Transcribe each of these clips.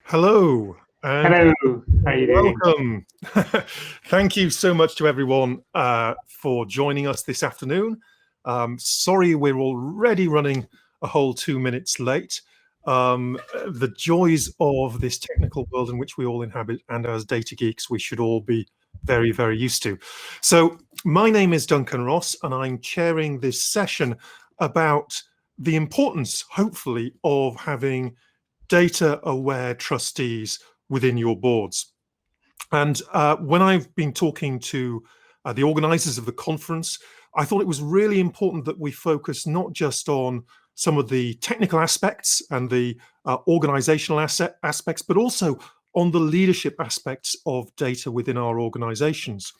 Hello and Hello, how are you doing? welcome. Thank you so much to everyone for joining us this afternoon. Sorry we're already running a whole 2 minutes late. The joys of this technical world in which we all inhabit, and as data geeks, we should all be very, very used to. So my name is Duncan Ross, and I'm chairing this session about the importance, hopefully, of having data-aware trustees within your boards. And when I've been talking to the organizers of the conference, I thought it was really important that we focus not just on some of the technical aspects and the organizational aspects, but also on the leadership aspects of data within our organizations.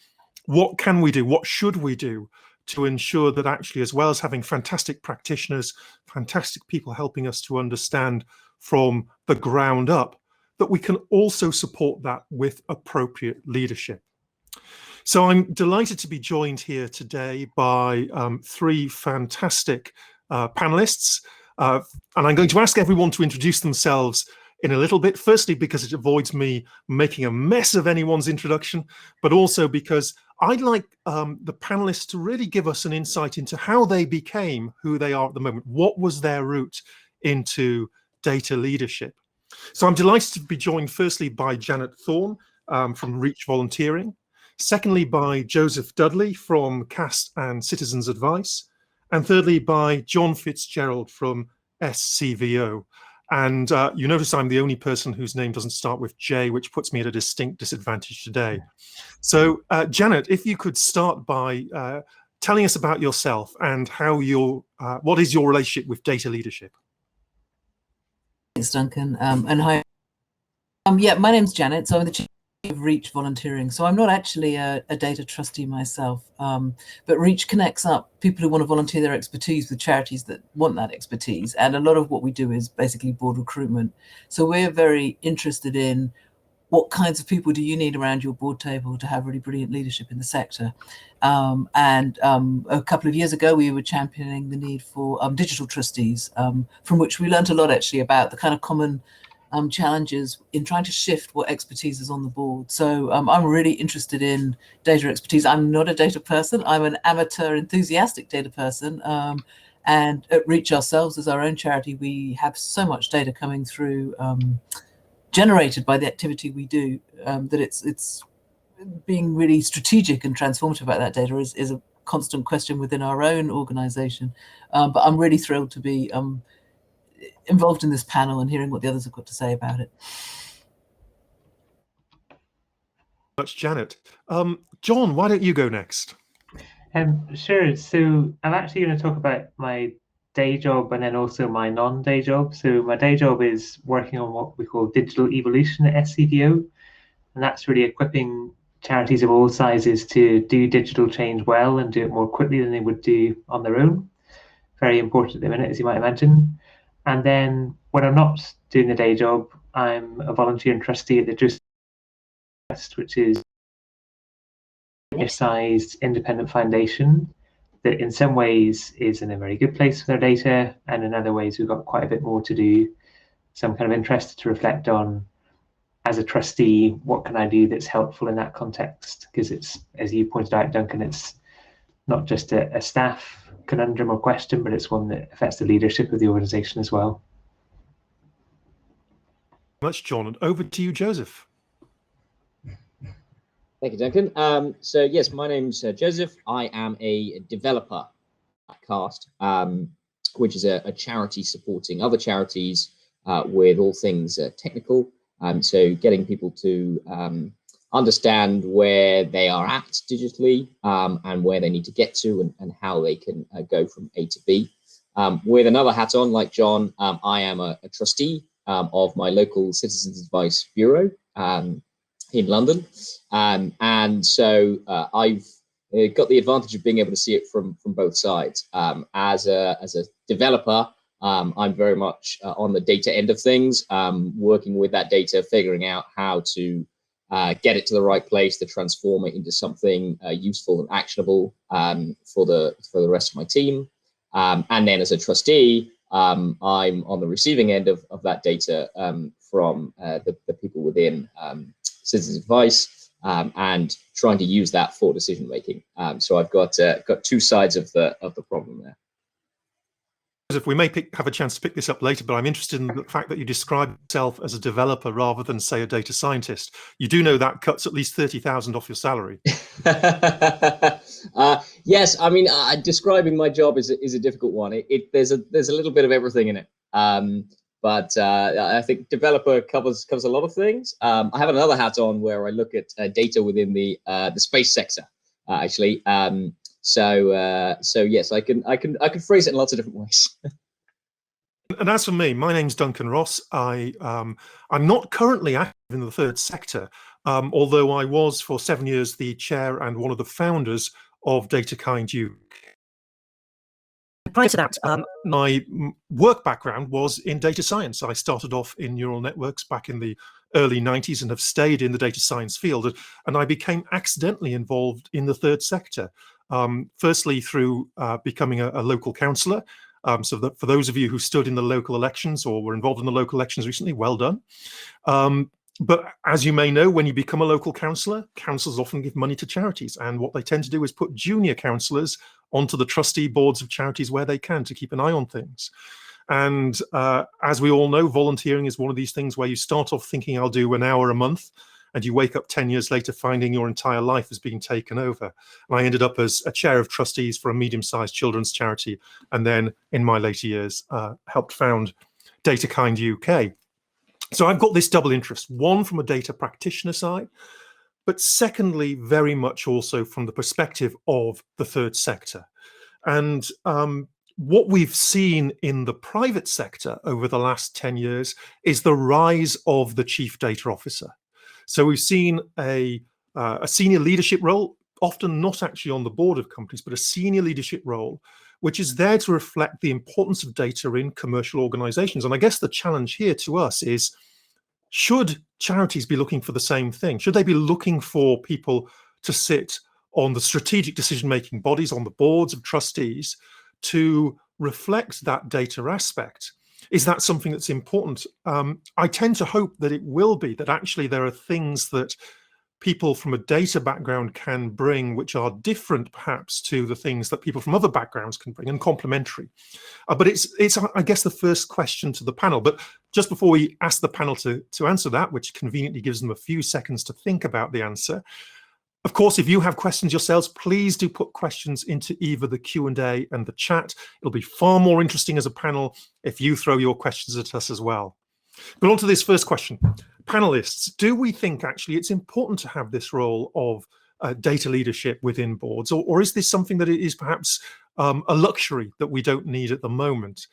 What can we do? What should we do to ensure that actually, as well as having fantastic practitioners, fantastic people helping us to understand from the ground up, that we can also support that with appropriate leadership. So I'm delighted to be joined here today by three fantastic panelists. And I'm going to ask everyone to introduce themselves in a little bit. Firstly, because it avoids me making a mess of anyone's introduction, but also because I'd like the panelists to really give us an insight into how they became who they are at the moment. What was their route into data leadership? So I'm delighted to be joined firstly by Janet Thorne from Reach Volunteering, secondly by Joseph Dudley from CAST and Citizens Advice, and thirdly by John Fitzgerald from SCVO. And you notice I'm the only person whose name doesn't start with J, which puts me at a distinct disadvantage today. So Janet, if you could start by telling us about yourself and how what is your relationship with data leadership? Thanks, Duncan. And hi. Yeah, my name's Janet. So I'm the chief of Reach Volunteering. So I'm not actually a data trustee myself, but Reach connects up people who want to volunteer their expertise with charities that want that expertise. And a lot of what we do is basically board recruitment. So we're very interested in what kinds of people do you need around your board table to have really brilliant leadership in the sector. A couple of years ago, we were championing the need for digital trustees, from which we learned a lot actually about the kind of common challenges in trying to shift what expertise is on the board. So I'm really interested in data expertise. I'm not a data person. I'm an amateur, enthusiastic data person. And at Reach ourselves, as our own charity, we have so much data coming through generated by the activity we do, that it's being really strategic and transformative about that data is a constant question within our own organization. But I'm really thrilled to be involved in this panel and hearing what the others have got to say about it. Much, Janet. John, why don't you go next? Sure. So I'm actually going to talk about my day job and then also my non-day job. So my day job is working on what we call digital evolution at SCVO, and that's really equipping charities of all sizes to do digital change well and do it more quickly than they would do on their own. Very important at the minute, as you might imagine. And then when I'm not doing the day job, I'm a volunteer and trustee at the Trust, which is a sized independent foundation that in some ways is in a very good place with our data, and in other ways we've got quite a bit more to do. So I'm kind of interested to reflect on, as a trustee, what can I do that's helpful in that context? Because it's, as you pointed out, Duncan, it's not just a staff conundrum or question, but it's one that affects the leadership of the organization as well. Much, John, and over to you, Joseph. Thank you, Duncan. So yes, my name's Joseph. I am a developer at CAST, which is a charity supporting other charities with all things technical. So getting people to understand where they are at digitally and where they need to get to and how they can go from A to B. With another hat on, like John, I am a trustee of my local Citizens Advice Bureau in London. And so I've got the advantage of being able to see it from both sides. As a developer, I'm very much on the data end of things, working with that data, figuring out how to get it to the right place, to transform it into something useful and actionable for the rest of my team. And then as a trustee, I'm on the receiving end of that data from the people within Citizens Advice, and trying to use that for decision making. So I've got two sides of the problem there. If we may have a chance to pick this up later, but I'm interested in the fact that you describe yourself as a developer rather than, say, a data scientist. You do know that cuts at least 30,000 off your salary. Yes, I mean, describing my job is a difficult one. There's a little bit of everything in it, but I think developer covers a lot of things. I have another hat on where I look at data within the space sector, actually. So yes, I can phrase it in lots of different ways. And as for me, my name's Duncan Ross. I'm not currently active in the third sector, although I was for 7 years the chair and one of the founders of DataKind UK. Prior to that, my work background was in data science. I started off in neural networks back in the early 90s and have stayed in the data science field. And I became accidentally involved in the third sector. Firstly, through becoming a local councillor. So that for those of you who stood in the local elections or were involved in the local elections recently, well done. But as you may know, when you become a local councillor, councils often give money to charities. And what they tend to do is put junior councillors onto the trustee boards of charities where they can to keep an eye on things. And as we all know, volunteering is one of these things where you start off thinking I'll do an hour a month, and you wake up 10 years later finding your entire life has been taken over. And I ended up as a chair of trustees for a medium-sized children's charity, and then in my later years helped found DataKind UK. So I've got this double interest, one from a data practitioner side, but secondly, very much also from the perspective of the third sector. And what we've seen in the private sector over the last 10 years is the rise of the chief data officer. So we've seen a senior leadership role, often not actually on the board of companies, but a senior leadership role, which is there to reflect the importance of data in commercial organizations. And I guess the challenge here to us is, should charities be looking for the same thing? Should they be looking for people to sit on the strategic decision-making bodies, on the boards of trustees, to reflect that data aspect? Is that something that's important? I tend to hope that it will be, that actually there are things that people from a data background can bring which are different perhaps to the things that people from other backgrounds can bring, and complementary. But it's I guess the first question to the panel. But just before we ask the panel to answer that, which conveniently gives them a few seconds to think about the answer, of course, if you have questions yourselves, please do put questions into either the Q&A and the chat. It'll be far more interesting as a panel if you throw your questions at us as well. But on to this first question. Panelists, do we think actually it's important to have this role of data leadership within boards, or is this something that is perhaps a luxury that we don't need at the moment?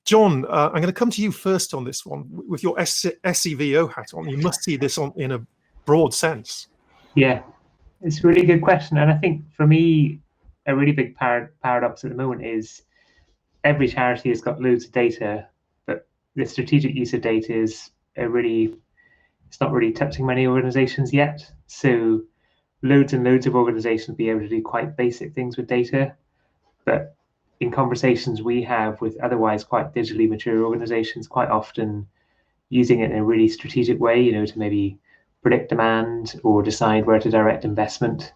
John, I'm going to come to you first on this one. With your SCVO hat on, you must see this in a broad sense. Yeah, it's a really good question. And I think for me, a really big paradox at the moment is every charity has got loads of data, but the strategic use of data is it's not really touching many organizations yet. So loads and loads of organizations be able to do quite basic things with data. But in conversations we have with otherwise quite digitally mature organizations, quite often using it in a really strategic way, to maybe predict demand or decide where to direct investment.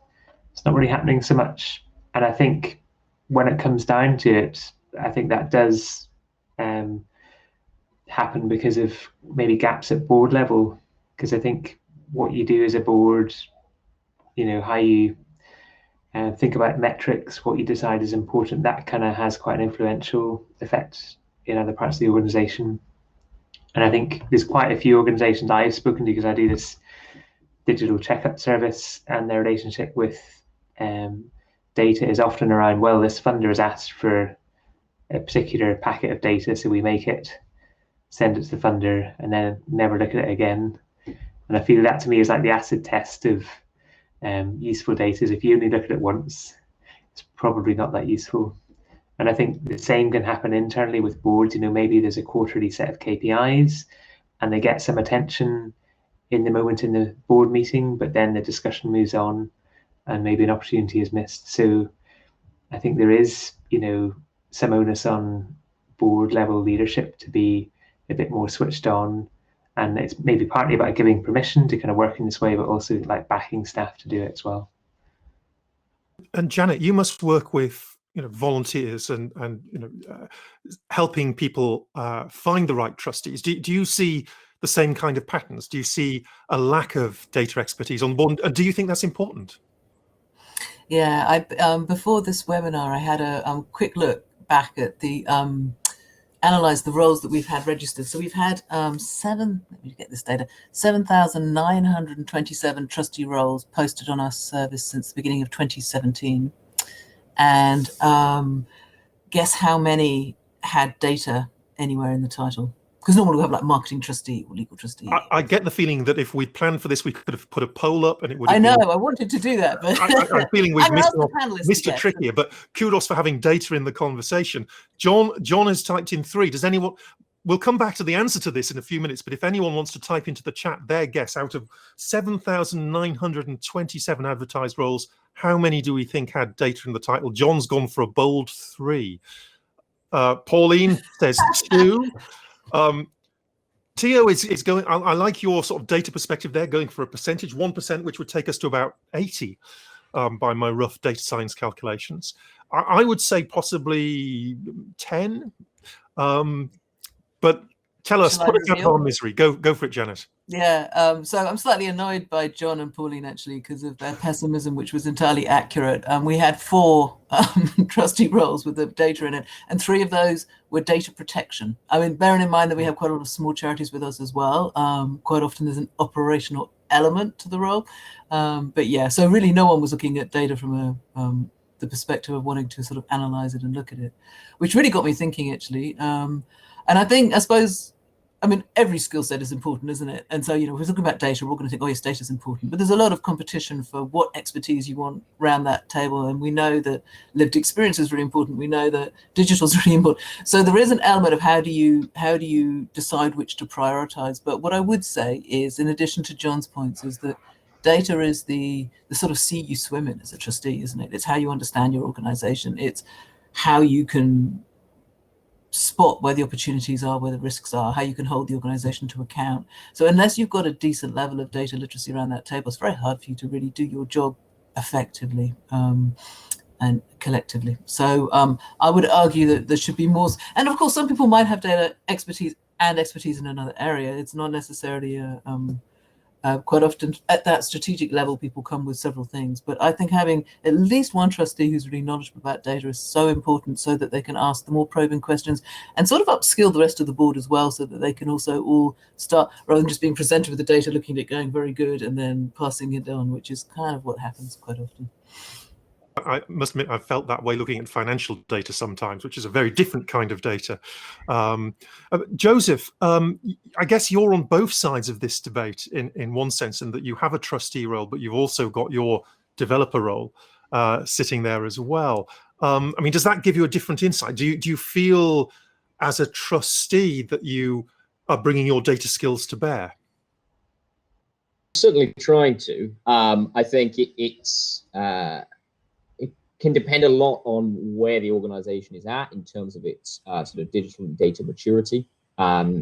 It's not really happening so much. And I think when it comes down to it, I think that does happen because of maybe gaps at board level. Because I think what you do as a board, how you think about metrics, what you decide is important, that kind of has quite an influential effect in other parts of the organization. And I think there's quite a few organizations I've spoken to, because I do this digital checkup service, and their relationship with data is often around, well, this funder has asked for a particular packet of data, so we make it, send it to the funder, and then never look at it again. And I feel that to me is like the acid test of useful data. Is if you only look at it once, it's probably not that useful. And I think the same can happen internally with boards. Maybe there's a quarterly set of KPIs and they get some attention in the moment in the board meeting, but then the discussion moves on and maybe an opportunity is missed. So I think there is, some onus on board level leadership to be a bit more switched on and it's maybe partly about giving permission to kind of work in this way, but also like backing staff to do it as well. And Janet, you must work with volunteers and helping people find the right trustees. Do you see the same kind of patterns? Do you see a lack of data expertise on board? And do you think that's important? Yeah, I before this webinar, I had a quick look back at the analyze the roles that we've had registered. So we've had let me get this data, 7,927 trustee roles posted on our service since the beginning of 2017. And guess how many had data anywhere in the title? Because normally we have like marketing trustee or legal trustee. I get the feeling that if we'd planned for this, we could have put a poll up and it would have I wanted to do that, but I'm feeling we've missed a trick trick here, but kudos for having data in the conversation. John has typed in 3. Does anyone, we'll come back to the answer to this in a few minutes, but if anyone wants to type into the chat their guess, out of 7,927 advertised roles, how many do we think had data in the title? John's gone for a bold 3. Pauline says 2. Tio is going, I like your sort of data perspective there, going for a percentage, 1%, which would take us to about 80 by my rough data science calculations. I would say possibly 10, but tell us, put us out of our misery. Go for it, Janet. Yeah, so I'm slightly annoyed by John and Pauline actually because of their pessimism, which was entirely accurate. We had 4 trustee roles with the data in it, and 3 of those were data protection. I mean, bearing in mind that we have quite a lot of small charities with us as well, quite often there's an operational element to the role. But yeah, so really no one was looking at data from the perspective of wanting to sort of analyze it and look at it, which really got me thinking actually. And I suppose, I mean, every skill set is important, isn't it? And so, if we're talking about data, we're all going to think, oh, yes, data is important. But there's a lot of competition for what expertise you want around that table. And we know that lived experience is really important. We know that digital is really important. So there is an element of how do you decide which to prioritize. But what I would say is, in addition to John's points, is that data is the sort of sea you swim in as a trustee, isn't it? It's how you understand your organization. It's how you can spot where the opportunities are, where the risks are, how you can hold the organization to account. So unless you've got a decent level of data literacy around that table, it's very hard for you to really do your job effectively and collectively. So I would argue that there should be more. And of course, some people might have data expertise in another area. It's not necessarily quite often at that strategic level, people come with several things. But I think having at least one trustee who's really knowledgeable about data is so important, so that they can ask the more probing questions and sort of upskill the rest of the board as well, so that they can also all start, rather than just being presented with the data, looking at it, going very good, and then passing it on, which is kind of what happens quite often. I must admit, I've felt that way looking at financial data sometimes, which is a very different kind of data. Joseph, I guess you're on both sides of this debate in one sense, in that you have a trustee role, but you've also got your developer role sitting there as well. I mean, does that give you a different insight? Do you feel as a trustee that you are bringing your data skills to bear? Certainly trying to. I think it's can depend a lot on where the organization is at in terms of its sort of digital and data maturity.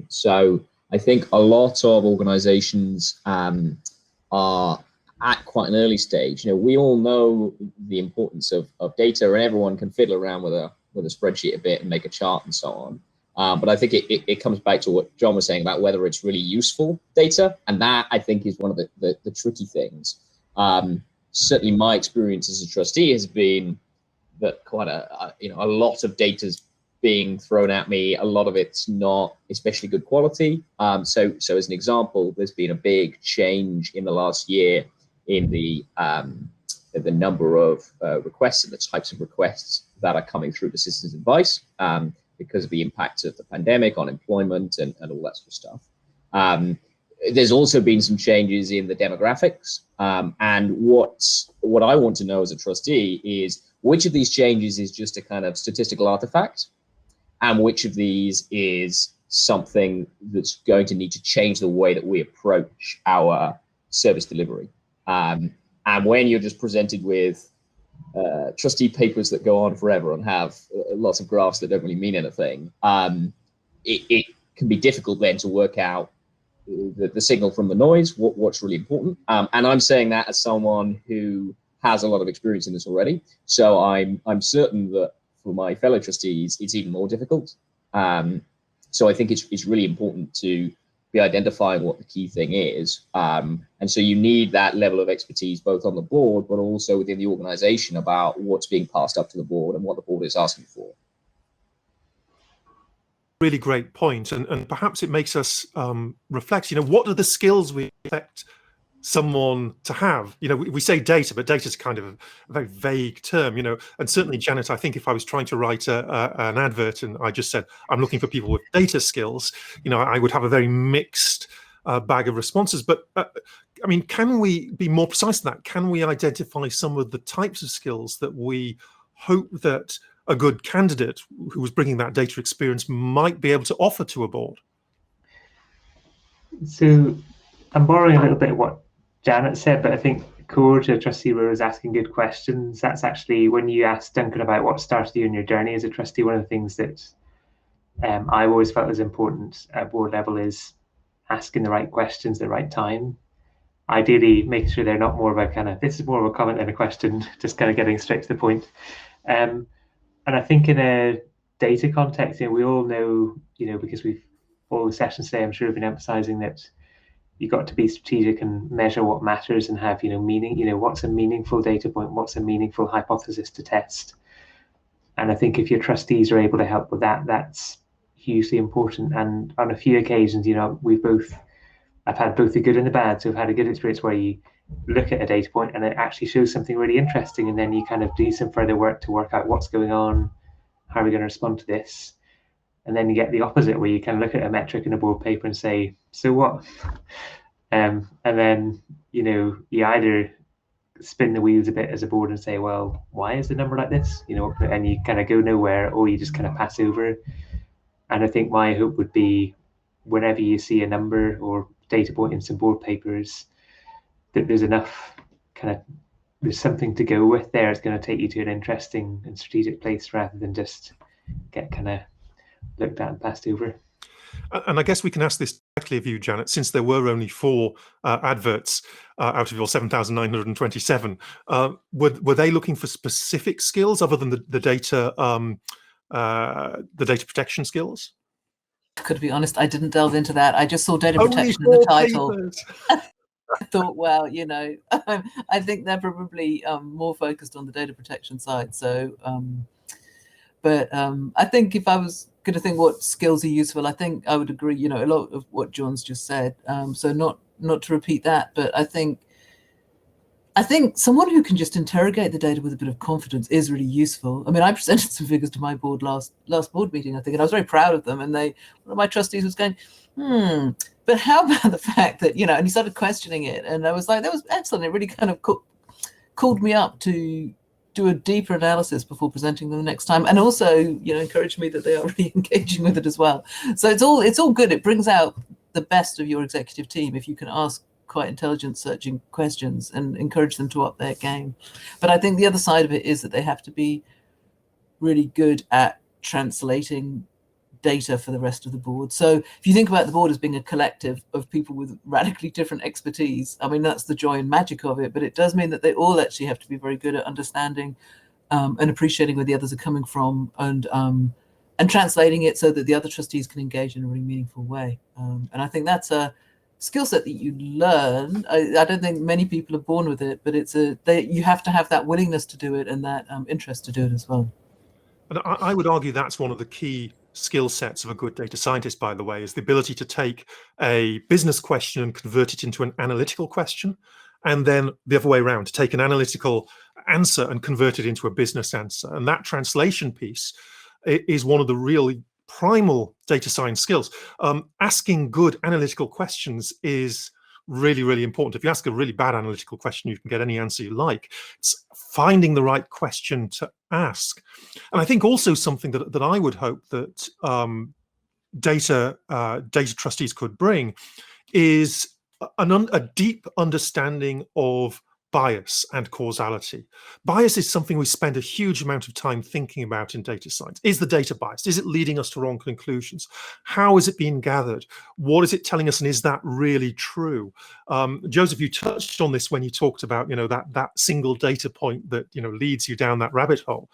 So I think a lot of organizations are at quite an early stage. We all know the importance of data, and everyone can fiddle around with a spreadsheet a bit and make a chart and so on. But I think it comes back to what John was saying about whether it's really useful data, and that I think is one of the tricky things. Certainly my experience as a trustee has been that quite a lot of data's being thrown at me. A lot of it's not especially good quality. So as an example, there's been a big change in the last year in the number of requests and the types of requests that are coming through to citizens advice because of the impact of the pandemic on employment and all that sort of stuff. There's also been some changes in the demographics. And what I want to know as a trustee is which of these changes is just a kind of statistical artifact, and which of these is something that's going to need to change the way that we approach our service delivery. And when you're just presented with trustee papers that go on forever and have lots of graphs that don't really mean anything, it can be difficult then to work out the signal from the noise, what's really important. And I'm saying that as someone who has a lot of experience in this already. So I'm certain that for my fellow trustees, it's even more difficult. So I think it's really important to be identifying what the key thing is. And so you need that level of expertise both on the board, but also within the organization about what's being passed up to the board and what the board is asking for. Really great point, and perhaps it makes us reflect. What are the skills we expect someone to have? We say data, but data is kind of a very vague term. And certainly, Janet, I think if I was trying to write an advert and I just said I'm looking for people with data skills, I would have a very mixed bag of responses. But I mean, can we be more precise than that? Can we identify some of the types of skills that we hope that a good candidate who was bringing that data experience might be able to offer to a board? So I'm borrowing a little bit of what Janet said, but I think core to a trustee role is asking good questions. That's actually, when you asked Duncan about what started you in your journey as a trustee, one of the things that I've always felt is important at board level is asking the right questions at the right time. Ideally, making sure they're not more of a kind of, this is more of a comment than a question, just kind of getting straight to the point. And I think in a data context, we all know, because we've all the sessions today, I'm sure, have been emphasizing that you've got to be strategic and measure what matters and have, meaning, what's a meaningful data point, what's a meaningful hypothesis to test. And I think if your trustees are able to help with that, that's hugely important. And on a few occasions, I've had both the good and the bad. So I've had a good experience where you look at a data point and it actually shows something really interesting, and then you kind of do some further work to work out what's going on, how are we going to respond to this. And then you get the opposite, where you can look at a metric in a board paper and say, so what? And then you either spin the wheels a bit as a board and say, well, why is the number like this? And you kind of go nowhere, or you just kind of pass over. And I think my hope would be, whenever you see a number or data point in some board papers, that there's enough there's something to go with there. It's going to take you to an interesting and strategic place rather than just get kind of looked at and passed over. And I guess we can ask this directly of you, Janet, since there were only 4 adverts out of your 7,927. Were they looking for specific skills other than the data protection skills? To be honest, I didn't delve into that. I just saw data protection in the title. I thought, well, I think they're probably more focused on the data protection side. So, but I think if I was going to think what skills are useful, I think I would agree, a lot of what John's just said. So not to repeat that, but I think someone who can just interrogate the data with a bit of confidence is really useful. I mean, I presented some figures to my board last board meeting, I think, and I was very proud of them. And one of my trustees was going, but how about the fact that, and he started questioning it. And I was like, that was excellent. It really kind of called me up to do a deeper analysis before presenting them the next time. And also, encouraged me that they are really engaging with it as well. So it's all good. It brings out the best of your executive team if you can ask quite intelligent searching questions and encourage them to up their game. But I think the other side of it is that they have to be really good at translating data for the rest of the board. So if you think about the board as being a collective of people with radically different expertise, I mean, that's the joy and magic of it, but it does mean that they all actually have to be very good at understanding and appreciating where the others are coming from, and translating it so that the other trustees can engage in a really meaningful way. And I think that's a skill set that you learn. I don't think many people are born with it, but you have to have that willingness to do it and that interest to do it as well. And I would argue that's one of the key skill sets of a good data scientist, by the way, is the ability to take a business question and convert it into an analytical question, and then the other way around, to take an analytical answer and convert it into a business answer. And that translation piece is one of the really primal data science skills. Asking good analytical questions is really, really important. If you ask a really bad analytical question, you can get any answer you like. It's finding the right question to ask. And I think also something that I would hope that data trustees could bring is a deep understanding of bias and causality. Bias is something we spend a huge amount of time thinking about in data science. Is the data biased? Is it leading us to wrong conclusions? How is it being gathered? What is it telling us, and is that really true? Joseph, you touched on this when you talked about, that single data point that, leads you down that rabbit hole.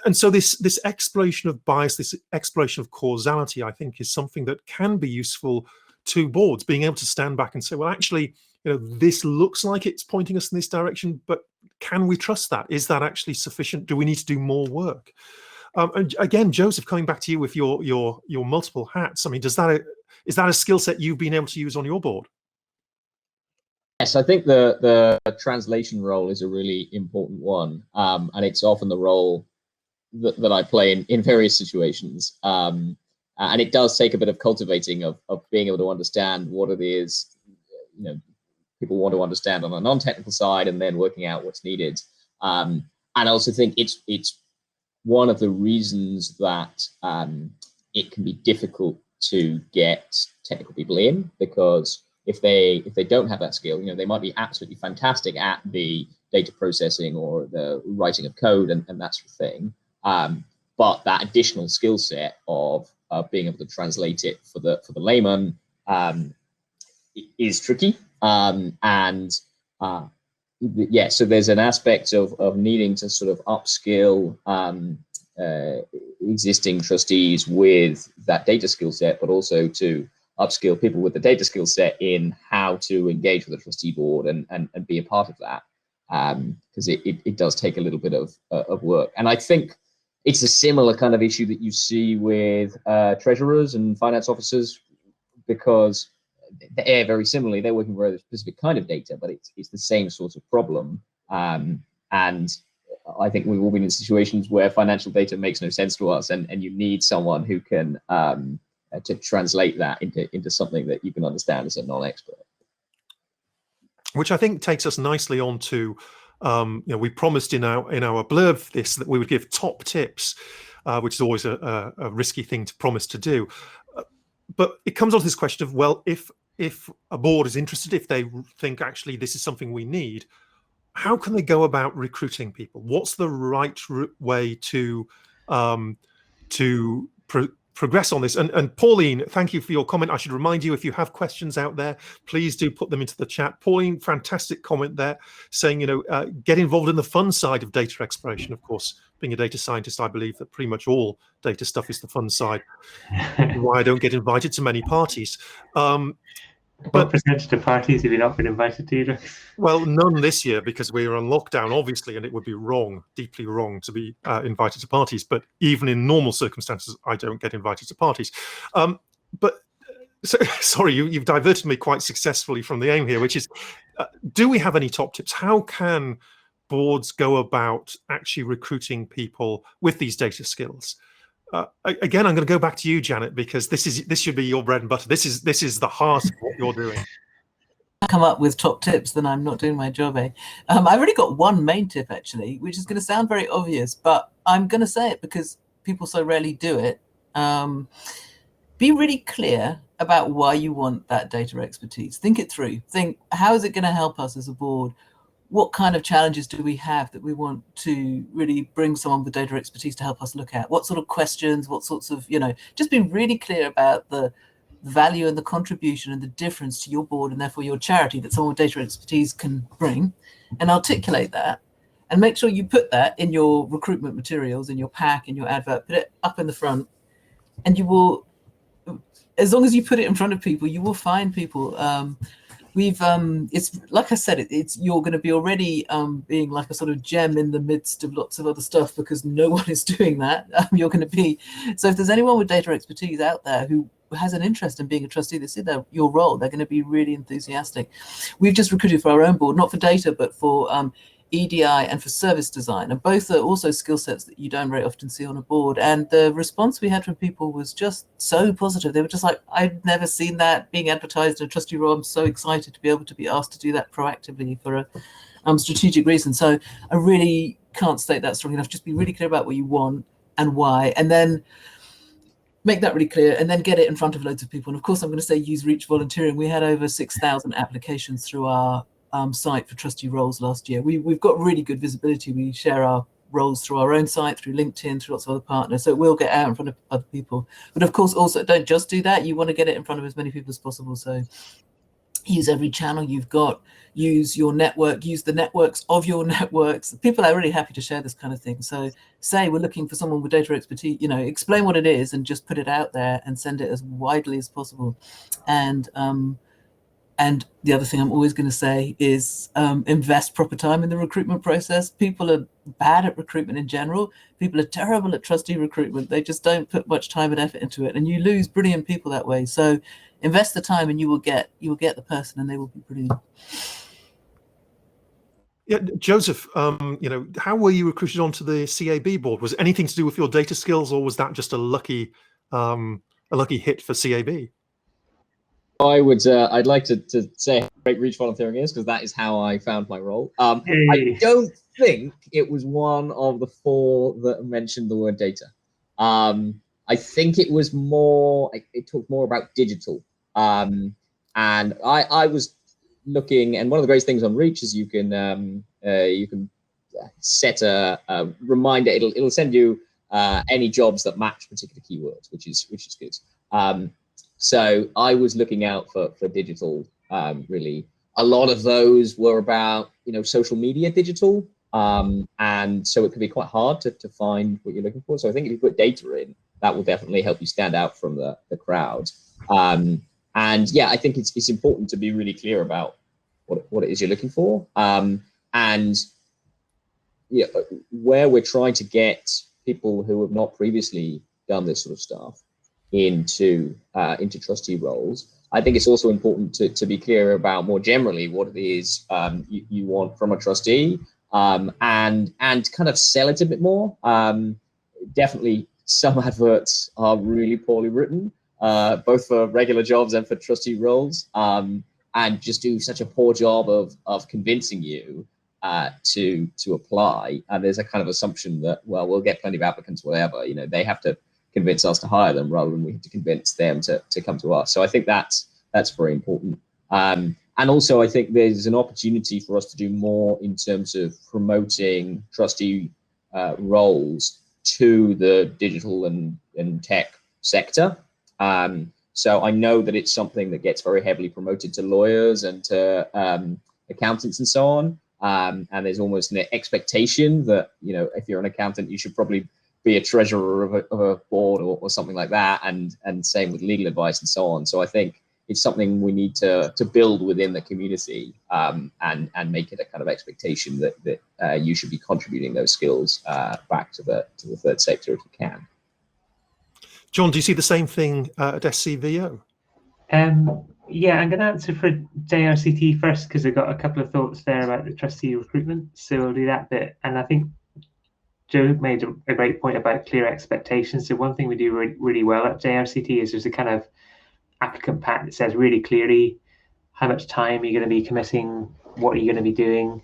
And so this exploration of bias, this exploration of causality, I think, is something that can be useful to boards, being able to stand back and say, well, actually, this looks like it's pointing us in this direction, but can we trust that? Is that actually sufficient? Do we need to do more work? And again, Joseph, coming back to you with your multiple hats, I mean, is that a skill set you've been able to use on your board? Yes, I think the translation role is a really important one, and it's often the role that I play in various situations. And it does take a bit of cultivating of being able to understand what it is, people want to understand on a non-technical side, and then working out what's needed. And I also think it's one of the reasons that it can be difficult to get technical people in, because if they don't have that skill, they might be absolutely fantastic at the data processing or the writing of code and that sort of thing. But that additional skill set of being able to translate it for the layman is tricky. Yeah, so there's an aspect of needing to sort of upskill existing trustees with that data skill set, but also to upskill people with the data skill set in how to engage with the trustee board and be a part of that, because it does take a little bit of work. And I think it's a similar kind of issue that you see with treasurers and finance officers, because they're very similarly, they're working with a specific kind of data, but it's the same sort of problem. And I think we've all been in situations where financial data makes no sense to us, and you need someone who can to translate that into something that you can understand as a non-expert. Which I think takes us nicely on to, we promised in our blurb this that we would give top tips, which is always a risky thing to promise to do. But it comes on to this question of, well, if a board is interested, if they think actually this is something we need, how can they go about recruiting people? What's the right way to progress on this? And Pauline, thank you for your comment. I should remind you, if you have questions out there, please do put them into the chat. Pauline, fantastic comment there, saying, get involved in the fun side of data exploration. Of course, being a data scientist, I believe that pretty much all data stuff is the fun side. Why I don't get invited to many parties. What percentage of parties have you not been invited to? Well, none this year, because we're on lockdown, obviously, and it would be wrong, deeply wrong, to be invited to parties. But even in normal circumstances, I don't get invited to parties. Sorry, you've diverted me quite successfully from the aim here, which is, do we have any top tips? How can boards go about actually recruiting people with these data skills? Again, I'm going to go back to you, Janet, because this should be your bread and butter. This is the heart of what you're doing. Come up with top tips, then I'm not doing my job, eh? I've already got one main tip, actually, which is going to sound very obvious, but I'm going to say it because people so rarely do it. Be really clear about why you want that data expertise. Think it through. Think, how is it going to help us as a board? What kind of challenges do we have that we want to really bring someone with data expertise to help us look at? What sort of questions, what sorts of, just be really clear about the value and the contribution and the difference to your board and therefore your charity that someone with data expertise can bring, and articulate that, and make sure you put that in your recruitment materials, in your pack, in your advert, put it up in the front, and you will, as long as you put it in front of people, you will find people. It's like I said, you're going to be already being like a sort of gem in the midst of lots of other stuff, because no one is doing that. You're going to be, so if there's anyone with data expertise out there who has an interest in being a trustee, they see your role, they're going to be really enthusiastic. We've just recruited for our own board, not for data, but for EDI and for service design, and both are also skill sets that you don't very often see on a board. And the response we had from people was just so positive. They were just like, I've never seen that being advertised in a trustee role. I'm so excited to be able to be asked to do that proactively for a strategic reason. So I really can't state that strong enough. Just be really clear about what you want and why, and then make that really clear, and then get it in front of loads of people. And of course, I'm going to say use reach volunteering. We had over 6,000 applications through our site for trustee roles last year. We've got really good visibility. We share our roles through our own site, through LinkedIn, through lots of other partners, so it will get out in front of other people. But of course, also don't just do that. You want to get it in front of as many people as possible. So use every channel you've got, use your network, use the networks of your networks. People are really happy to share this kind of thing. So say we're looking for someone with data expertise, explain what it is and just put it out there and send it as widely as possible. And the other thing I'm always going to say is invest proper time in the recruitment process. People are bad at recruitment in general. People are terrible at trustee recruitment. They just don't put much time and effort into it, and you lose brilliant people that way. So invest the time, and you will get the person, and they will be brilliant. Yeah, Joseph, how were you recruited onto the CAB board? Was it anything to do with your data skills, or was that just a lucky hit for CAB? I'd like to say how great Reach Volunteering is, because that is how I found my role. I don't think it was one of the 4 that mentioned the word data. I think it was more, it talked more about digital. And I was looking, and one of the great things on Reach is you can set a reminder. It'll send you any jobs that match particular keywords, which is good. So I was looking out for digital, really. A lot of those were about, social media digital. And so it can be quite hard to find what you're looking for. So I think if you put data in, that will definitely help you stand out from the crowd. And yeah, I think it's important to be really clear about what it is you're looking for. And where we're trying to get people who have not previously done this sort of stuff into trustee roles, I think it's also important to be clear about more generally what it is you want from a trustee, and kind of sell it a bit more. Definitely some adverts are really poorly written, both for regular jobs and for trustee roles, and just do such a poor job of convincing you to apply. And there's a kind of assumption that, well, we'll get plenty of applicants, whatever, they have to convince us to hire them rather than we have to convince them to come to us. So I think that's very important. And also I think there's an opportunity for us to do more in terms of promoting trustee roles to the digital and tech sector. So I know that it's something that gets very heavily promoted to lawyers and to accountants and so on. And there's almost an expectation that, if you're an accountant, you should probably be a treasurer of a board or something like that, and same with legal advice and so on. So I think it's something we need to build within the community, and make it a kind of expectation that you should be contributing those skills back to the third sector if you can. John, do you see the same thing at SCVO? Yeah, I'm going to answer for JRCT first, because I got a couple of thoughts there about the trustee recruitment. So I'll do that bit. And I think Joe made a great point about clear expectations. So one thing we do really well at JRCT is there's a kind of applicant pack that says really clearly how much time you're going to be committing, what are you going to be doing.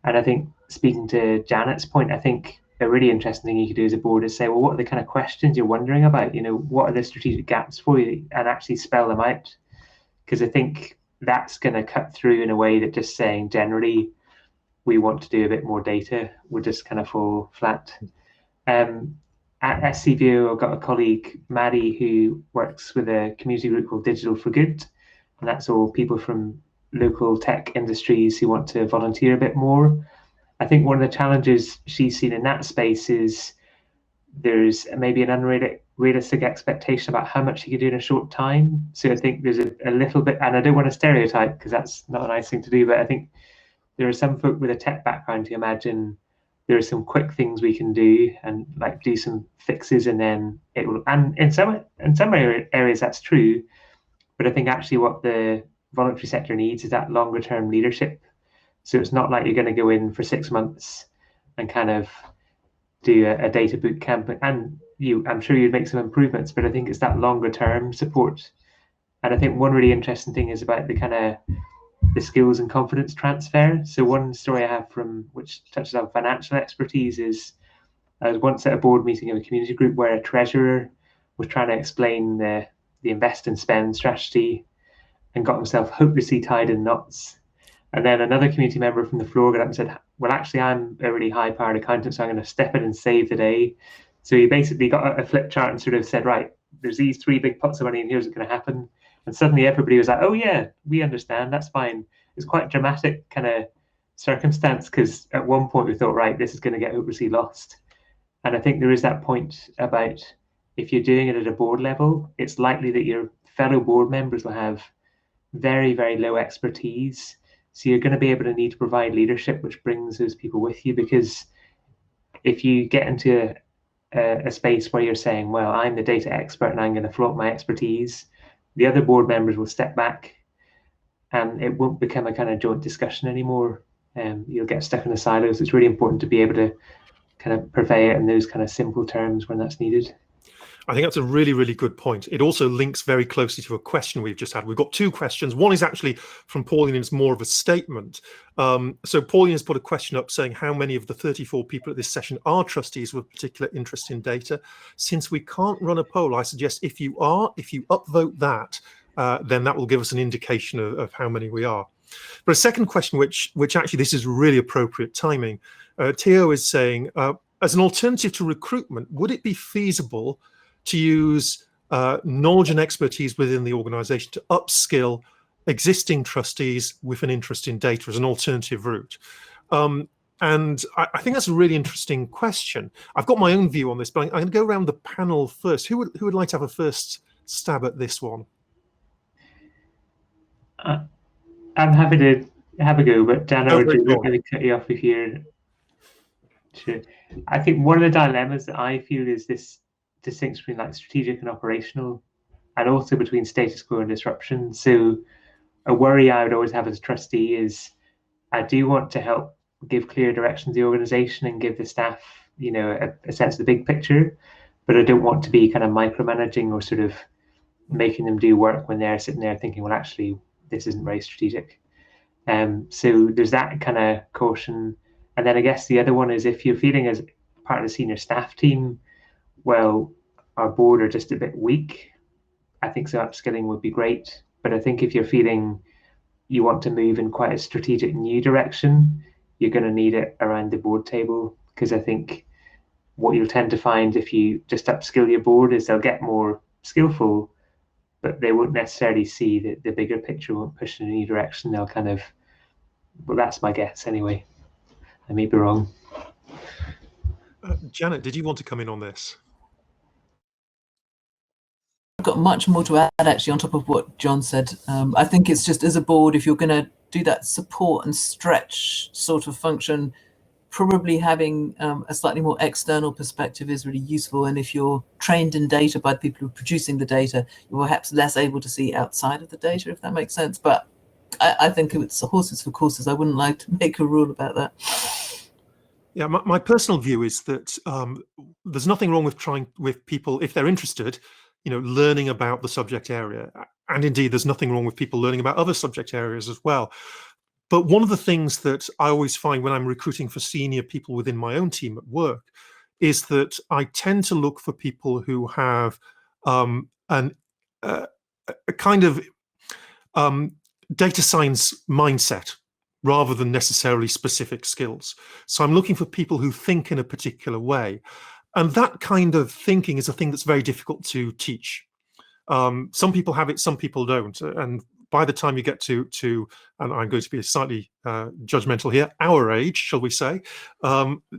And I think, speaking to Janet's point, I think a really interesting thing you could do as a board is say, well, what are the kind of questions you're wondering about? What are the strategic gaps for you, and actually spell them out. Because I think that's going to cut through in a way that just saying generally we want to do a bit more data would just kind of fall flat. At SCVO, I've got a colleague, Maddie, who works with a community group called Digital for Good. And that's all people from local tech industries who want to volunteer a bit more. I think one of the challenges she's seen in that space is there's maybe an unrealistic expectation about how much you can do in a short time. So I think there's a little bit, and I don't want to stereotype because that's not a nice thing to do, but I think there are some folk with a tech background who imagine there are some quick things we can do and like do some fixes, and then it will. And in some areas that's true, but I think actually what the voluntary sector needs is that longer term leadership. So it's not like you're going to go in for 6 months and kind of do a data boot camp, and I'm sure you'd make some improvements, but I think it's that longer term support. And I think one really interesting thing is about the kind of the skills and confidence transfer. So one story I have which touches on financial expertise is I was once at a board meeting of a community group where a treasurer was trying to explain the invest and spend strategy and got himself hopelessly tied in knots. And then another community member from the floor got up and said, well, actually, I'm a really high-powered accountant, so I'm going to step in and save the day. So he basically got a flip chart and sort of said, right, there's these 3 big pots of money and here's what's going to happen. And suddenly everybody was like, oh, yeah, we understand. That's fine. It's quite a dramatic kind of circumstance, because at one point we thought, right, this is going to get hopelessly lost. And I think there is that point about, if you're doing it at a board level, it's likely that your fellow board members will have very, very low expertise. So you're going to be able to need to provide leadership which brings those people with you, because if you get into a space where you're saying, well, I'm the data expert and I'm going to flaunt my expertise, the other board members will step back and it won't become a kind of joint discussion anymore. You'll get stuck in the silos. It's really important to be able to kind of purvey it in those kind of simple terms when that's needed. I think that's a really, really good point. It also links very closely to a question we've just had. We've got 2 questions. One is actually from Pauline, and it's more of a statement. So Pauline has put a question up saying, how many of the 34 people at this session are trustees with particular interest in data? Since we can't run a poll, I suggest if you upvote that, then that will give us an indication of how many we are. But a second question, which actually this is really appropriate timing. Theo is saying, as an alternative to recruitment, would it be feasible to use knowledge and expertise within the organization to upskill existing trustees with an interest in data as an alternative route? And I think that's a really interesting question. I've got my own view on this, but I'm going to go around the panel first. Who would like to have a first stab at this one? I'm happy to have a go, but Dan, I would going to cut you off if you're sure. I think one of the dilemmas that I feel is this distinction between like strategic and operational, and also between status quo and disruption. So a worry I would always have as a trustee is, I do want to help give clear direction to the organization and give the staff, you know, a sense of the big picture, but I don't want to be kind of micromanaging or sort of making them do work when they're sitting there thinking, well, actually, this isn't very strategic. So there's that kind of caution. And then I guess the other one is, if you're feeling as part of the senior staff team, well, our board are just a bit weak, I think so upskilling would be great. But I think if you're feeling you want to move in quite a strategic new direction, you're going to need it around the board table, because I think what you'll tend to find if you just upskill your board is they'll get more skillful, but they won't necessarily see the bigger picture, won't push in a new direction. They'll kind of, well, that's my guess anyway. I may be wrong. Janet, did you want to come in on this? I've got much more to add actually on top of what John said. I think it's just, as a board, if you're going to do that support and stretch sort of function, probably having a slightly more external perspective is really useful. And if you're trained in data by the people who are producing the data, you're perhaps less able to see outside of the data, if that makes sense. But I think it's horses for courses. I wouldn't like to make a rule about that. Yeah, my personal view is that there's nothing wrong with people, if they're interested, you know, learning about the subject area. And indeed, there's nothing wrong with people learning about other subject areas as well. But one of the things that I always find when I'm recruiting for senior people within my own team at work is that I tend to look for people who have a kind of data science mindset rather than necessarily specific skills. So I'm looking for people who think in a particular way. And that kind of thinking is a thing that's very difficult to teach. Some people have it, some people don't. And by the time you get to and I'm going to be slightly judgmental here, our age, shall we say,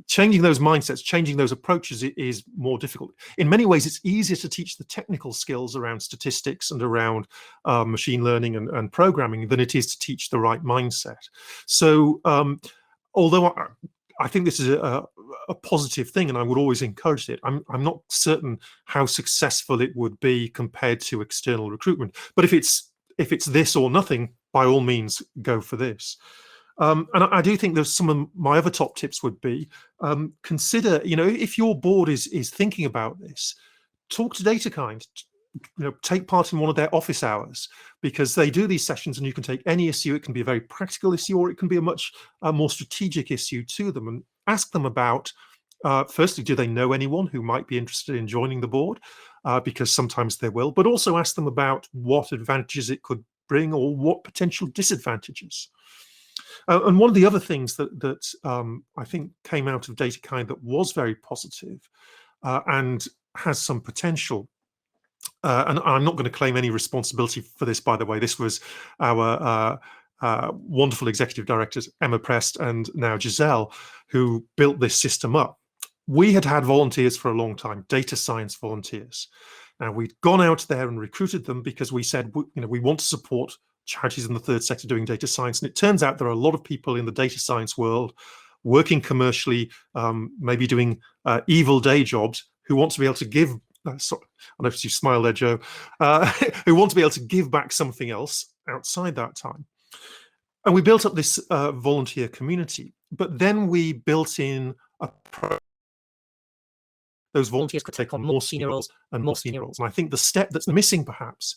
changing those mindsets, changing those approaches is more difficult. In many ways, it's easier to teach the technical skills around statistics and around machine learning and programming than it is to teach the right mindset. So although I think this is a positive thing, and I would always encourage it, I'm not certain how successful it would be compared to external recruitment. But if it's this or nothing, by all means, go for this. And I do think there's some of my other top tips would be, consider, you know, if your board is thinking about this, talk to DataKind. You know, take part in one of their office hours, because they do these sessions and you can take any issue. It can be a very practical issue, or it can be a much more strategic issue to them, and ask them about, firstly, do they know anyone who might be interested in joining the board? Because sometimes they will, but also ask them about what advantages it could bring or what potential disadvantages. And one of the other things that I think came out of DataKind that was very positive and has some potential, and I'm not going to claim any responsibility for this, by the way. This was our wonderful executive directors, Emma Prest and now Giselle, who built this system up. We had volunteers for a long time, data science volunteers. Now, we'd gone out there and recruited them because we said, we want to support charities in the third sector doing data science. And it turns out there are a lot of people in the data science world working commercially, maybe doing evil day jobs, who want to be able to give, I noticed you smile there, Joe, who want to be able to give back something else outside that time. And we built up this volunteer community, but then we built in a those volunteers could take on more senior roles and more senior roles. And I think the step that's missing perhaps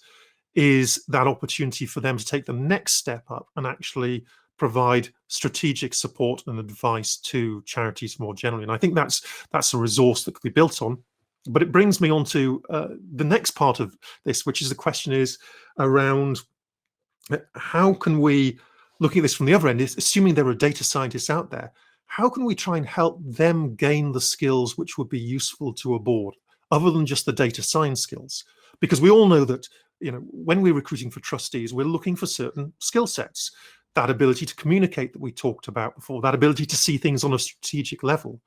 is that opportunity for them to take the next step up and actually provide strategic support and advice to charities more generally. And I think that's a resource that could be built on. But it brings me on to the next part of this, which is the question is around how can we, looking at this from the other end, is assuming there are data scientists out there, how can we try and help them gain the skills which would be useful to a board, other than just the data science skills? Because we all know that, when we're recruiting for trustees, we're looking for certain skill sets, that ability to communicate that we talked about before, that ability to see things on a strategic level.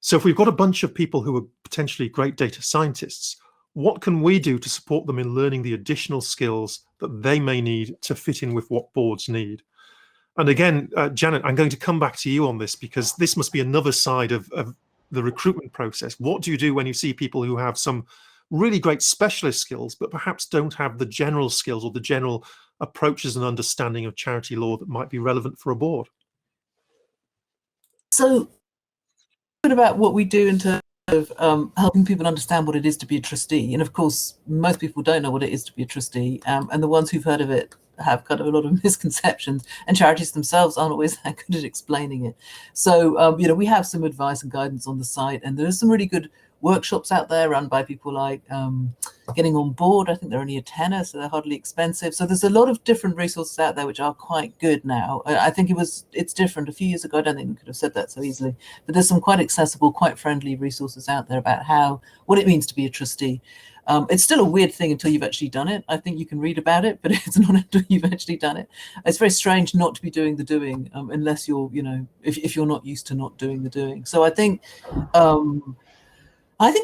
So if we've got a bunch of people who are potentially great data scientists, what can we do to support them in learning the additional skills that they may need to fit in with what boards need? And again, Janet, I'm going to come back to you on this, because this must be another side of the recruitment process. What do you do when you see people who have some really great specialist skills, but perhaps don't have the general skills or the general approaches and understanding of charity law that might be relevant for a board? So, bit about what we do in terms of helping people understand what it is to be a trustee. And of course, most people don't know what it is to be a trustee, and the ones who've heard of it have kind of a lot of misconceptions, and charities themselves aren't always that good at explaining it. So, we have some advice and guidance on the site, and there's some really good workshops out there run by people like Getting On Board. I think they're only a tenner, so they're hardly expensive. So there's a lot of different resources out there which are quite good now. I think it's different. A few years ago, I don't think we could have said that so easily, but there's some quite accessible, quite friendly resources out there about what it means to be a trustee. It's still a weird thing until you've actually done it. I think you can read about it, but it's not until you've actually done it. It's very strange not to be doing the doing unless you're, if you're not used to not doing the doing. So I think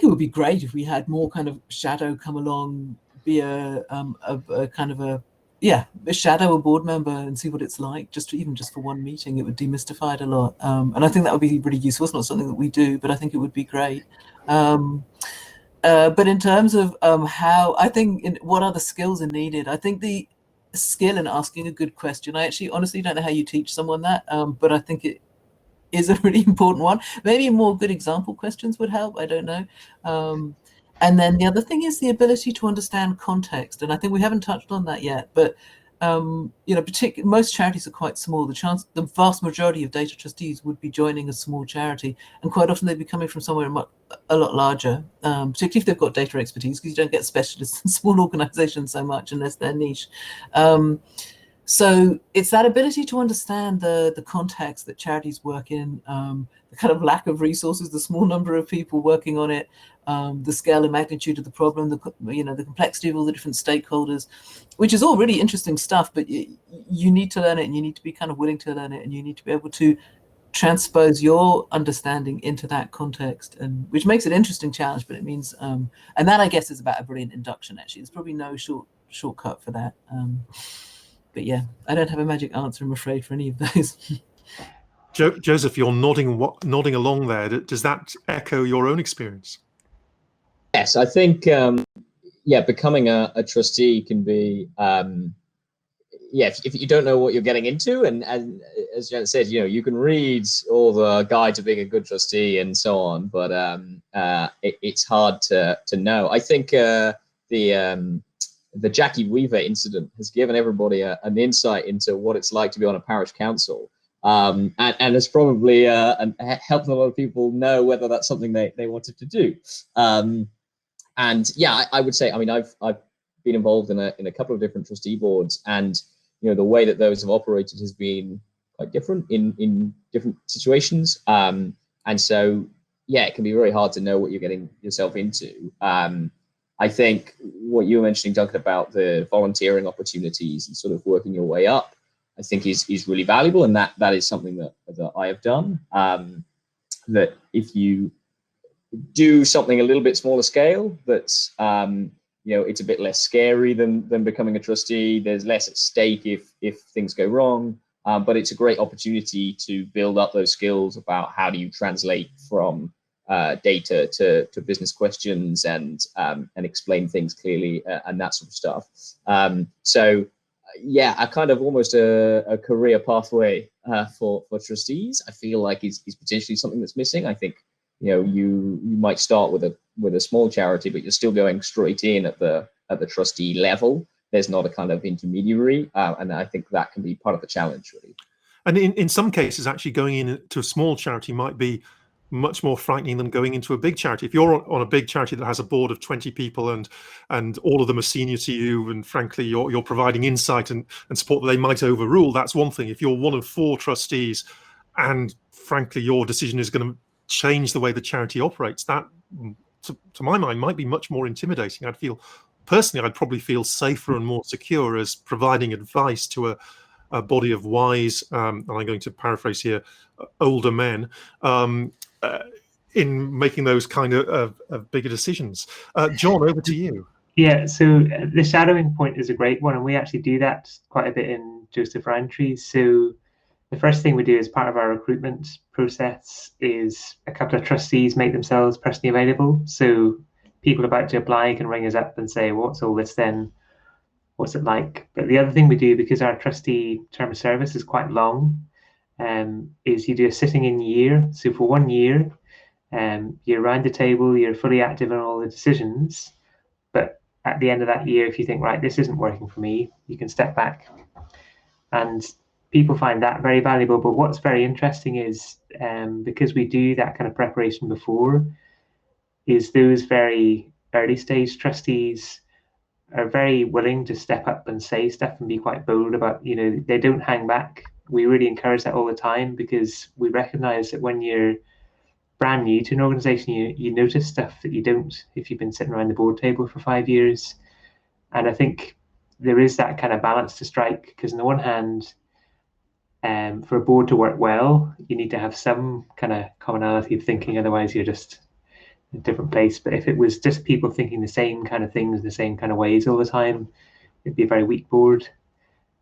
it would be great if we had more kind of shadow come along, be a kind of a shadow a board member and see what it's like, even just for one meeting. It would demystify it a lot, and I think that would be really useful. It's not something that we do, but I think it would be great. But in terms of how, I think, what other skills are needed, I think the skill in asking a good question, I actually honestly don't know how you teach someone that, but I think it is a really important one. Maybe more good example questions would help, I don't know. And then the other thing is the ability to understand context, and I think we haven't touched on that yet, but most charities are quite small. The vast majority of data trustees would be joining a small charity, and quite often they'd be coming from somewhere a lot larger, particularly if they've got data expertise, because you don't get specialists in small organizations so much unless they're niche. So it's that ability to understand the context that charities work in, the kind of lack of resources, the small number of people working on it, the scale and magnitude of the problem, the complexity of all the different stakeholders, which is all really interesting stuff, but you need to learn it, and you need to be kind of willing to learn it, and you need to be able to transpose your understanding into that context, and which makes it an interesting challenge, but it means, and that I guess is about a brilliant induction, actually. There's probably no shortcut for that. But yeah, I don't have a magic answer, I'm afraid, for any of those. Joseph, you're nodding along there. Does that echo your own experience? Yes, I think, becoming a trustee can be, if you don't know what you're getting into, and as Janet said, you can read all the guide to being a good trustee and so on, but it's hard to know. I think the Jackie Weaver incident has given everybody an insight into what it's like to be on a parish council, and has probably helped a lot of people know whether that's something they wanted to do. I would say, I've been involved in a couple of different trustee boards, and the way that those have operated has been quite different in different situations. And so, yeah, it can be very hard to know what you're getting yourself into. I think what you were mentioning, Duncan, about the volunteering opportunities and sort of working your way up, I think is really valuable. And that is something that I have done. That if you do something a little bit smaller scale, that's it's a bit less scary than becoming a trustee. There's less at stake if things go wrong, but it's a great opportunity to build up those skills about how do you translate from data to business questions and explain things clearly and that sort of stuff. So yeah, a kind of almost a career pathway for trustees, I feel like is potentially something that's missing. I think you might start with a small charity, but you're still going straight in at the trustee level. There's not a kind of intermediary, and I think that can be part of the challenge, really. And in some cases, actually going into a small charity might be much more frightening than going into a big charity. If you're on a big charity that has a board of 20 people and all of them are senior to you, and frankly you're providing insight and support that they might overrule, that's one thing. If you're one of 4 trustees and frankly your decision is going to change the way the charity operates, that to my mind might be much more intimidating. I'd probably feel safer and more secure as providing advice to a body of wise, and I'm going to paraphrase here, older men, in making those kind of bigger decisions. John, over to you. Yeah, so the shadowing point is a great one, and we actually do that quite a bit in Joseph Rowntree. So the first thing we do as part of our recruitment process is a couple of trustees make themselves personally available. So people about to apply can ring us up and say, what's all this then? What's it like? But the other thing we do, because our trustee term of service is quite long, is you do a sitting in year. So for 1 year, you're around the table, you're fully active in all the decisions. But at the end of that year, if you think, right, this isn't working for me, you can step back. And people find that very valuable. But what's very interesting is because we do that kind of preparation before, is those very early stage trustees are very willing to step up and say stuff and be quite bold about, they don't hang back. We really encourage that all the time, because we recognize that when you're brand new to an organization, you notice stuff that you don't if you've been sitting around the board table for 5 years. And I think there is that kind of balance to strike, because on the one hand, for a board to work well, you need to have some kind of commonality of thinking, otherwise you're just in a different place. But if it was just people thinking the same kind of things, the same kind of ways all the time, it'd be a very weak board.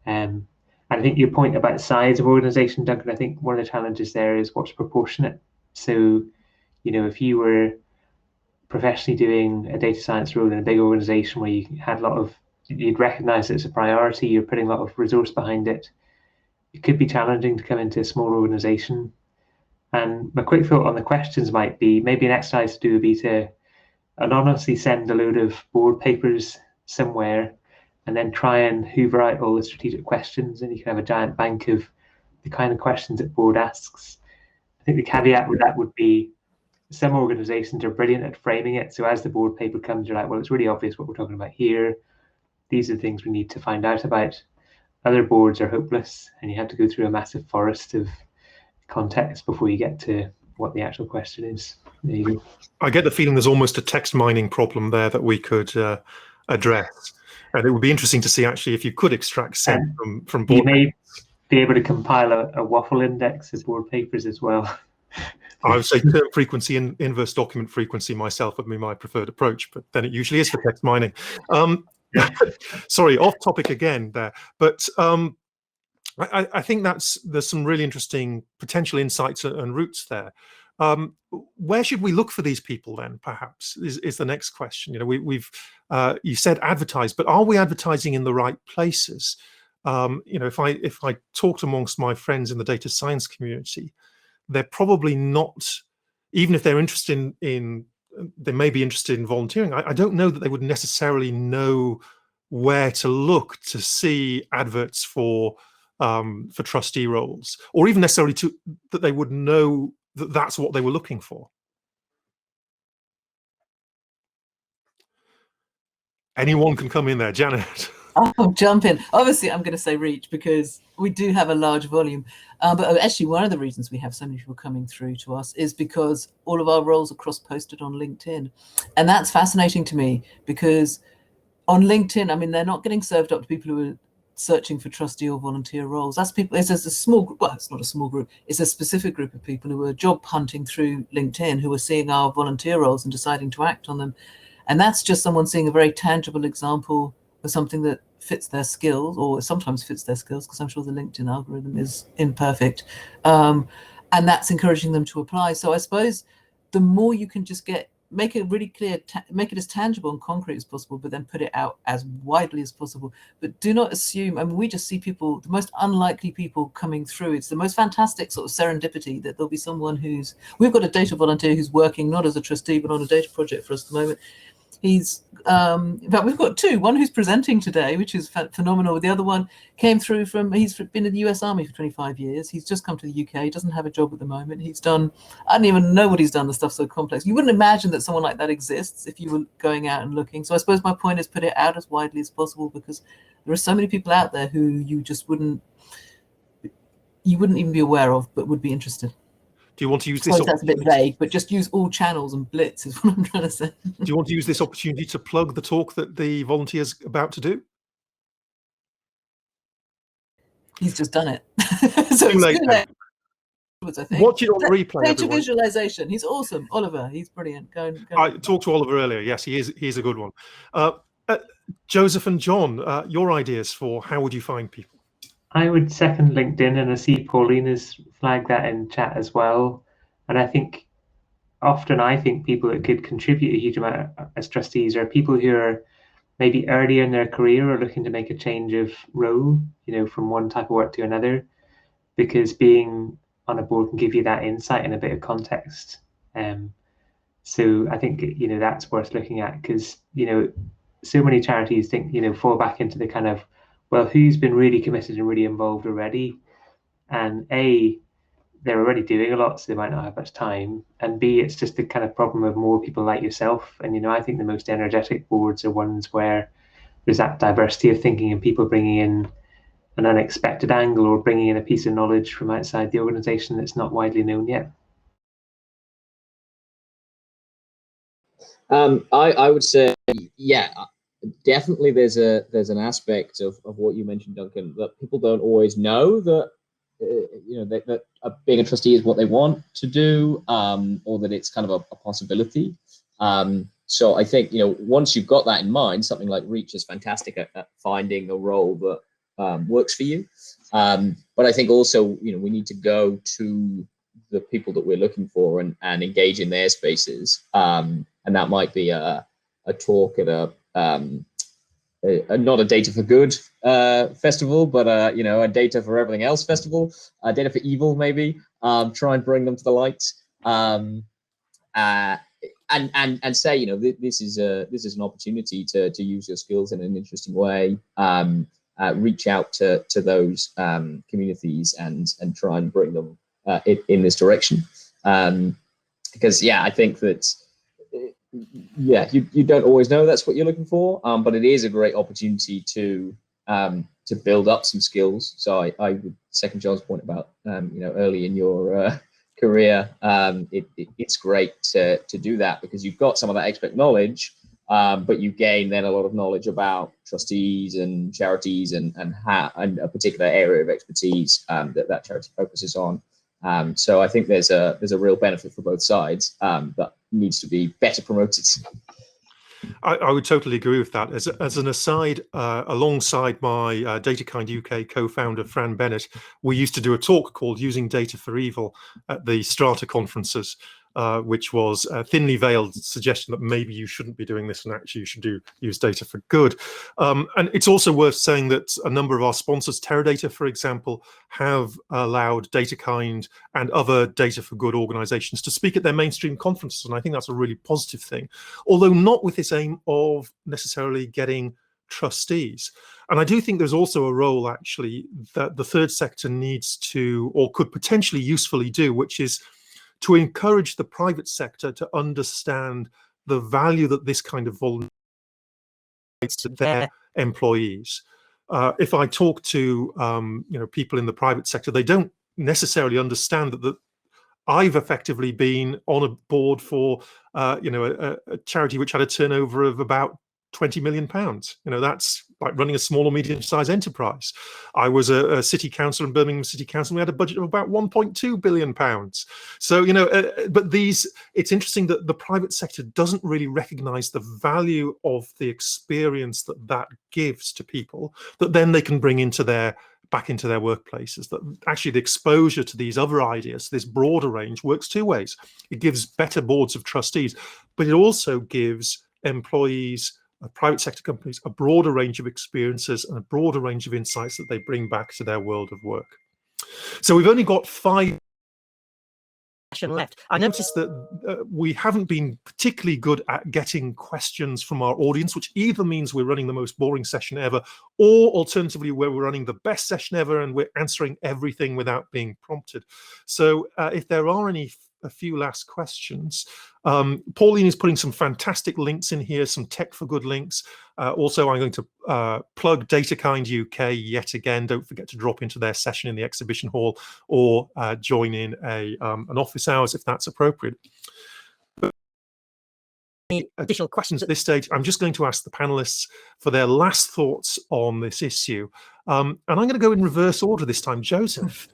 And I think your point about the size of organization, Duncan, I think one of the challenges there is what's proportionate. So, if you were professionally doing a data science role in a big organization where you had you'd recognize it's a priority, you're putting a lot of resource behind it, it could be challenging to come into a small organization. And my quick thought on the questions might be, maybe an exercise to do would be to anonymously send a load of board papers somewhere and then try and hoover out all the strategic questions, and you can have a giant bank of the kind of questions that board asks. I think the caveat with that would be some organizations are brilliant at framing it. So as the board paper comes, you're like, well, it's really obvious what we're talking about here. These are the things we need to find out about. Other boards are hopeless, and you have to go through a massive forest of context before you get to what the actual question is. There you go. I get the feeling there's almost a text mining problem there that we could address. And it would be interesting to see actually if you could extract sense from board. You may be able to compile a waffle index of board papers as well. I would say term frequency and inverse document frequency myself would be my preferred approach, but then it usually is for text mining. Sorry, off topic again there, but I think there's some really interesting potential insights and routes there. Where should we look for these people then? Perhaps is the next question. You said advertise, but are we advertising in the right places? If I talked amongst my friends in the data science community, they're probably not, even if they're interested they may be interested in volunteering. I don't know that they would necessarily know where to look to see adverts for trustee roles, or even necessarily that they would know that that's what they were looking for. Anyone can come in there, Janet. I'll jump in. Obviously, I'm going to say reach because we do have a large volume. But actually, one of the reasons we have so many people coming through to us is because all of our roles are cross-posted on LinkedIn. And that's fascinating to me because on LinkedIn, I mean, they're not getting served up to people who are searching for trustee or volunteer roles. That's people, it's a small group, well, it's not a small group, it's a specific group of people who are job hunting through LinkedIn, who are seeing our volunteer roles and deciding to act on them. And that's just someone seeing a very tangible example of something that fits their skills, or sometimes fits their skills, because I'm sure the LinkedIn algorithm is imperfect. And that's encouraging them to apply. So I suppose the more you can just make it really clear, make it as tangible and concrete as possible, but then put it out as widely as possible. But do not assume, I mean, we just see people, the most unlikely people coming through. It's the most fantastic sort of serendipity that there'll be someone we've got a data volunteer who's working not as a trustee, but on a data project for us at the moment. He's, in fact, we've got two, one who's presenting today, which is phenomenal. The other one came through he's been in the US Army for 25 years. He's just come to the UK. He doesn't have a job at the moment. He's done, I don't even know what he's done. The stuff's so complex. You wouldn't imagine that someone like that exists if you were going out and looking. So I suppose my point is put it out as widely as possible, because there are so many people out there who you just wouldn't even be aware of, but would be interested. Do you want to use this? That's a bit vague, but just use all channels and blitz is what I'm trying to say. Do you want to use this opportunity to plug the talk that the volunteer's about to do? He's just done it. So it's late, I think. Watch it on replay. Data visualization. He's awesome. Oliver, he's brilliant. Go. I talked to Oliver earlier. Yes, he is a good one. Joseph and John, your ideas for how would you find people? I would second LinkedIn, and I see Pauline has flagged that in chat as well. And I think people that could contribute a huge amount as trustees are people who are maybe early in their career or looking to make a change of role, from one type of work to another, because being on a board can give you that insight and a bit of context. So I think, that's worth looking at, because, so many charities think, fall back into the kind of, well, who's been really committed and really involved already? And A, they're already doing a lot, so they might not have much time. And B, it's just the kind of problem of more people like yourself. And, I think the most energetic boards are ones where there's that diversity of thinking and people bringing in an unexpected angle or bringing in a piece of knowledge from outside the organization that's not widely known yet. I would say, yeah, definitely there's an aspect of what you mentioned, Duncan, that people don't always know that that being a trustee is what they want to do, or that it's kind of a possibility. So I think once you've got that in mind, something like Reach is fantastic at finding a role that works for you. But I think also we need to go to the people that we're looking for and engage in their spaces, and that might be a talk at not a Data for Good festival, but a Data for Everything Else festival, Data for Evil maybe. Try and bring them to the light, and say this is an opportunity to use your skills in an interesting way. Reach out to those communities and try and bring them in this direction, because I think that. You don't always know that's what you're looking for, but it is a great opportunity to build up some skills. So I would second John's point about early in your career, it's great to do that, because you've got some of that expert knowledge, but you gain then a lot of knowledge about trustees and charities and a particular area of expertise that charity focuses on. So I think there's a real benefit for both sides that needs to be better promoted. I would totally agree with that. As an aside, alongside my DataKind UK co-founder Fran Bennett, we used to do a talk called "Using Data for Evil" at the Strata conferences, which was a thinly veiled suggestion that maybe you shouldn't be doing this and actually you should use data for good. And it's also worth saying that a number of our sponsors, Teradata, for example, have allowed DataKind and other data for good organizations to speak at their mainstream conferences. And I think that's a really positive thing, although not with this aim of necessarily getting trustees. And I do think there's also a role actually that the third sector needs to, or could potentially usefully do, which is to encourage the private sector to understand the value that this kind of volunteer to their employees. If I talk to people in the private sector, they don't necessarily understand that I've effectively been on a board for a charity which had a turnover of about £20 million. That's like running a small or medium-sized enterprise. I was a city councillor in Birmingham City Council. We had a budget of about £1.2 billion. So but it's interesting that the private sector doesn't really recognise the value of the experience that gives to people, that then they can bring back into their workplaces. That actually the exposure to these other ideas, this broader range, works two ways. It gives better boards of trustees, but it also gives employees, private sector companies, a broader range of experiences and a broader range of insights that they bring back to their world of work. So we've only got 5 left. I noticed that we haven't been particularly good at getting questions from our audience, which either means we're running the most boring session ever, or alternatively where we're running the best session ever and we're answering everything without being prompted. So if there are a few last questions, Pauline is putting some fantastic links in here, some Tech for Good links. Also, I'm going to plug DataKind UK yet again. Don't forget to drop into their session in the exhibition hall or join in an office hours if that's appropriate. Any additional questions at this stage? I'm just going to ask the panelists for their last thoughts on this issue. And I'm going to go in reverse order this time. Joseph,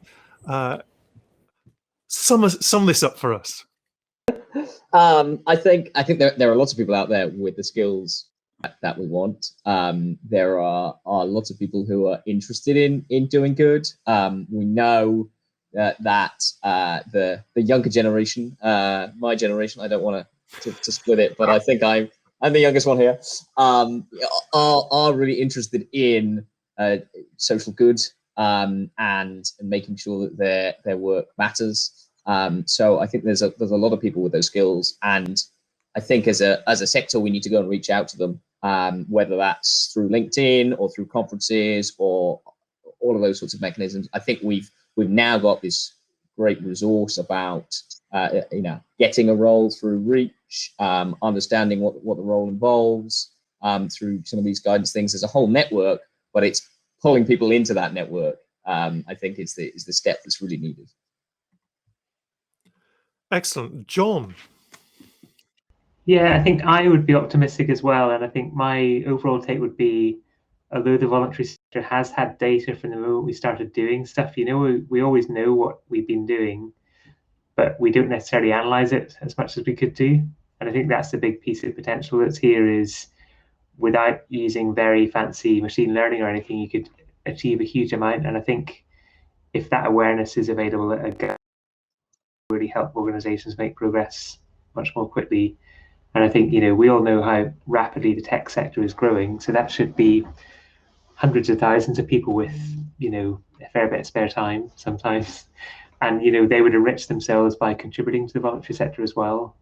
sum this up for us. I think there are lots of people out there with the skills that we want. There are lots of people who are interested in doing good. We know that the younger generation, my generation, I don't want to split it, but I think I'm the youngest one here, are really interested in social good and making sure that their work matters. So I think there's a lot of people with those skills, and I think as a sector we need to go and reach out to them, whether that's through LinkedIn or through conferences or all of those sorts of mechanisms. I think we've now got this great resource about getting a role through Reach, understanding what the role involves through some of these guidance things. There's a whole network, but it's pulling people into that network. I think is the step that's really needed. Excellent. John? Yeah, I think I would be optimistic as well. And I think my overall take would be, although the voluntary sector has had data from the moment we started doing stuff, we always know what we've been doing, but we don't necessarily analyze it as much as we could do. And I think that's the big piece of potential that's here, is without using very fancy machine learning or anything, you could achieve a huge amount. And I think if that awareness is available, it really help organizations make progress much more quickly. And I think, we all know how rapidly the tech sector is growing. So that should be hundreds of thousands of people with, a fair bit of spare time sometimes. And, they would enrich themselves by contributing to the voluntary sector as well.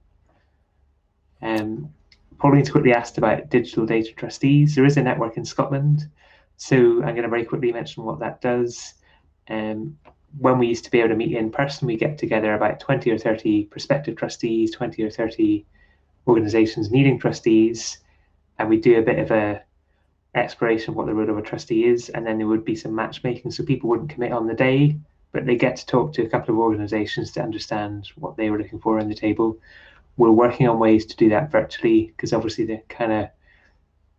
Pauline's quickly asked about digital data trustees. There is a network in Scotland. So I'm going to very quickly mention what that does. When we used to be able to meet in person, we get together about 20 or 30 prospective trustees, 20 or 30 organizations needing trustees, and we do a bit of a exploration of what the role of a trustee is, and then there would be some matchmaking, so people wouldn't commit on the day, but they get to talk to a couple of organizations to understand what they were looking for on the table. We're working on ways to do that virtually, because obviously the kind of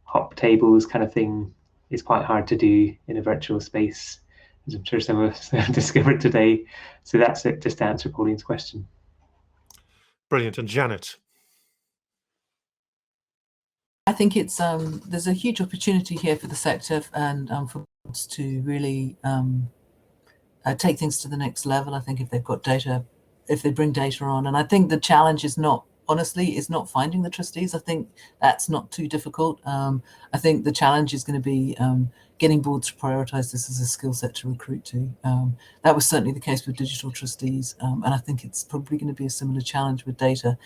hop tables kind of thing is quite hard to do in a virtual space, as I'm sure some of us have discovered today. So that's it, just to answer Pauline's question. Brilliant. And Janet? I think it's there's a huge opportunity here for the sector and for boards to really take things to the next level. I think if they've got data, if they bring data on, and I think the challenge is not, honestly, is not finding the trustees. I think that's not too difficult. I think the challenge is going to be getting boards to prioritise this as a skill set to recruit to. That was certainly the case with digital trustees, and I think it's probably going to be a similar challenge with data.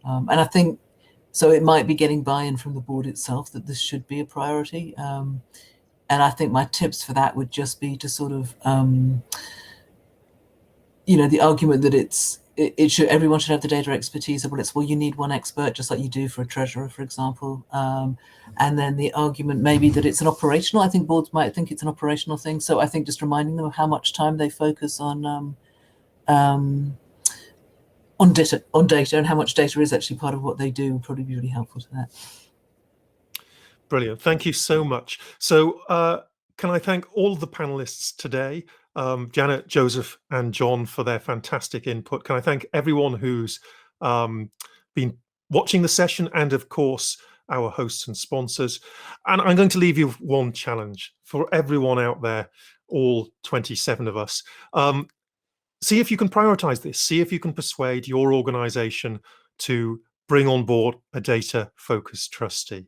And I think, so it might be getting buy-in from the board itself that this should be a priority. And I think my tips for that would just be to sort of, the argument that it's everyone should have the data expertise. Well, you need one expert, just like you do for a treasurer, for example. And then the argument maybe that it's an operational. I think boards might think it's an operational thing. So I think just reminding them of how much time they focus on data and how much data is actually part of what they do would probably be really helpful to that. Brilliant. Thank you so much. So can I thank all the panelists today, Janet, Joseph, and John, for their fantastic input. Can I thank everyone who's been watching the session, and of course, our hosts and sponsors. And I'm going to leave you with one challenge for everyone out there, all 27 of us. See if you can prioritize this. See if you can persuade your organization to bring on board a data-focused trustee.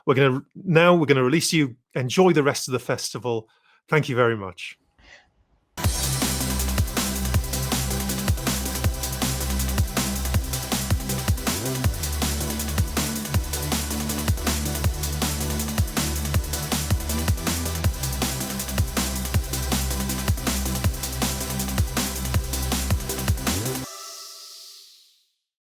We're going to release you. Enjoy the rest of the festival. Thank you very much.